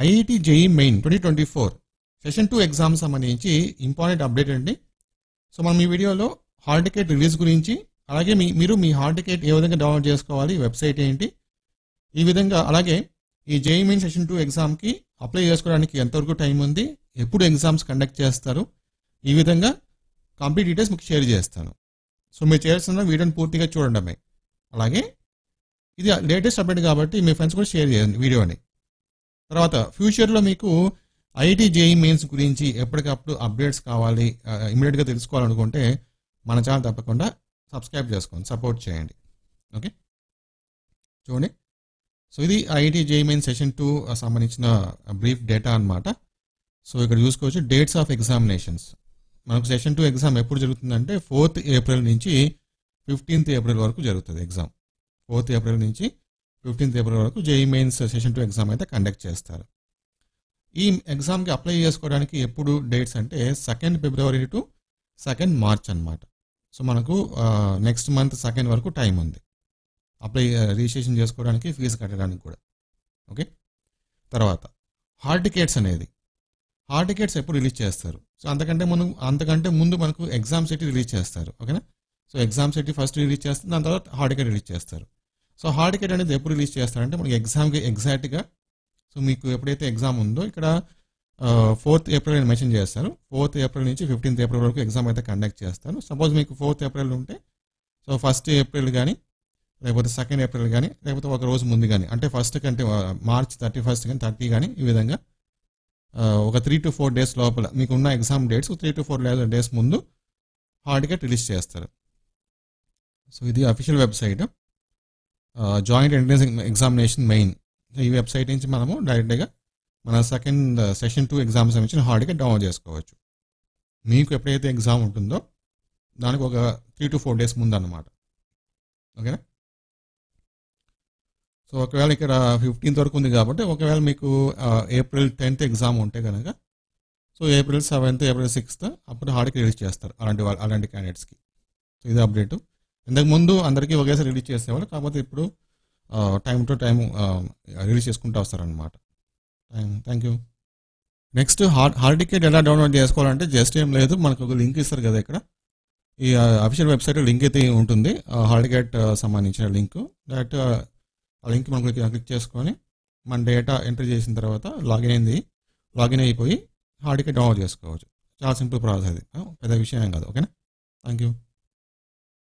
IIT JEE main 2024 session 2 exam సంబంధించి important update అండి. So మనం ఈ వీడియోలో హాల్ టికెట్ రిలీజ్ గురించి, అలాగే మీరు మీ హాల్ టికెట్ ఏ విధంగా డౌన్లోడ్ చేసుకోవాలి, వెబ్సైట్ ఏంటి, ఈ విధంగా, అలాగే ఈ జేఈ మెయిన్ సెషన్ 2 ఎగ్జామ్కి అప్లై చేసుకోవడానికి ఎంతవరకు టైం ఉంది, ఎప్పుడు ఎగ్జామ్స్ కండక్ట్ చేస్తారు, ఈ విధంగా కంప్లీట్ డీటెయిల్స్ మీకు షేర్ చేస్తాను. సో మీరు చేస్తున్న వీడియోని పూర్తిగా చూడండి. అలాగే ఇది లేటెస్ట్ అప్డేట్ కాబట్టి మీ ఫ్రెండ్స్ కూడా షేర్ చేయండి వీడియోని. తర్వాత ఫ్యూచర్లో మీకు ఐఐటి జేఈ మెయిన్స్ గురించి ఎప్పటికప్పుడు అప్డేట్స్ కావాలి, ఇమీడియట్గా తెలుసుకోవాలనుకుంటే మన ఛానల్ తప్పకుండా సబ్స్క్రైబ్ చేసుకోండి, సపోర్ట్ చేయండి. ఓకే, చూడండి. సో ఇది ఐఐటి జేఈ మెయిన్ సెషన్ 2 సంబంధించిన బ్రీఫ్ డేటా అనమాట. సో ఇక్కడ చూసుకోవచ్చు డేట్స్ ఆఫ్ ఎగ్జామినేషన్స్. మనకు సెషన్ 2 ఎగ్జామ్ ఎప్పుడు జరుగుతుందంటే 4th ఏప్రిల్ నుంచి 15th ఏప్రిల్ వరకు జరుగుతుంది ఎగ్జామ్. 4th ఏప్రిల్ నుంచి 15th ఏప్రిల్ వరకు జేఈ మెయిన్స్ సెషన్ 2 ఎగ్జామ్ అయితే కండక్ట్ చేస్తారు. ఈ ఎగ్జామ్కి అప్లై చేసుకోవడానికి ఎప్పుడు డేట్స్ అంటే 2nd February to 2nd March అనమాట. సో మనకు నెక్స్ట్ మంత్ 2nd వరకు టైం ఉంది అప్లై రిజిస్ట్రేషన్ చేసుకోవడానికి, ఫీజు కట్టడానికి కూడా. ఓకే, తర్వాత హాల్ టికెట్స్ అనేది, హాల్ టికెట్స్ ఎప్పుడు రిలీజ్ చేస్తారు? సో అంతకంటే ముందు మనకు ఎగ్జామ్ సిటీ రిలీజ్ చేస్తారు. ఓకేనా, so exam city first release చేస్తారు, దాని తర్వాత హాల్ టికెట్ రిలీజ్ చేస్తారు. సో హాల్ టికెట్ అనేది ఎప్పుడు రిలీజ్ చేస్తారంటే మనకి ఎగ్జామ్కి ఎగ్జాక్ట్గా, సో మీకు ఎప్పుడైతే ఎగ్జామ్ ఉందో ఇక్కడ 4th ఏప్రిల్ అని మెన్షన్ చేస్తారు. 4th ఏప్రిల్ నుంచి 15th ఏప్రిల్ వరకు ఎగ్జామ్ అయితే కండక్ట్ చేస్తారు. సపోజ్ మీకు 4th ఏప్రిల్ ఉంటే సో 1st ఏప్రిల్ కానీ, లేకపోతే 2nd ఏప్రిల్ కానీ, లేకపోతే ఒక రోజు ముందు కానీ, అంటే 1st కంటే మార్చ్ 31st కానీ 30 కానీ, ఈ విధంగా ఒక 3 to 4 డేస్ లోపల మీకున్న ఎగ్జామ్ డేట్స్ 3 to 4 డేస్ ముందు హాల్ టికెట్ రిలీజ్ చేస్తారు. సో ఇది official website, joint entrance examination main. ఈ వెబ్సైట్ నుంచి మనము డైరెక్ట్గా మన సెషన్ 2 ఎగ్జామ్స్ సంబంధించిన హాల్ టికెట్ డౌన్లోడ్ చేసుకోవచ్చు. మీకు ఎప్పుడైతే ఎగ్జామ్ ఉంటుందో దానికి ఒక 3 to 4 డేస్ ముందు అన్నమాట. ఓకేనా, సో ఒకవేళ ఇక్కడ 15th వరకు ఉంది కాబట్టి, ఒకవేళ మీకు ఏప్రిల్ 10th ఎగ్జామ్ ఉంటే కనుక, so April 7th, April 6th అప్పుడు హాల్ టికెట్ రిలీజ్ చేస్తారు అలాంటి క్యాండిడేట్స్కి. సో ఇది అప్డేటు. ఇంతకుముందు అందరికీ ఒకేసారి రిలీజ్ చేసేవాళ్ళు, కాకపోతే ఇప్పుడు టైం టు టైం రిలీజ్ చేసుకుంటూ వస్తారనమాట. Thank you. Next hall ticket ఎలా డౌన్లోడ్ చేసుకోవాలంటే జస్ట్ ఏం లేదు, మనకు ఒక లింక్ ఇస్తారు కదా ఇక్కడ, ఈ అఫీషియల్ వెబ్సైట్ లింక్ అయితే ఉంటుంది, హాల్ టికెట్ సంబంధించిన లింక్. డైరెక్ట్ ఆ లింక్ మనం క్లిక్ చేసుకొని మన డేటా ఎంటర్ చేసిన తర్వాత లాగిన్ అయిపోయి హాల్ టికెట్ డౌన్లోడ్ చేసుకోవచ్చు. చాలా సింపుల్ ప్రాసెస్, అది పెద్ద విషయం ఏం కాదు. ఓకేనా, థ్యాంక్ యూ.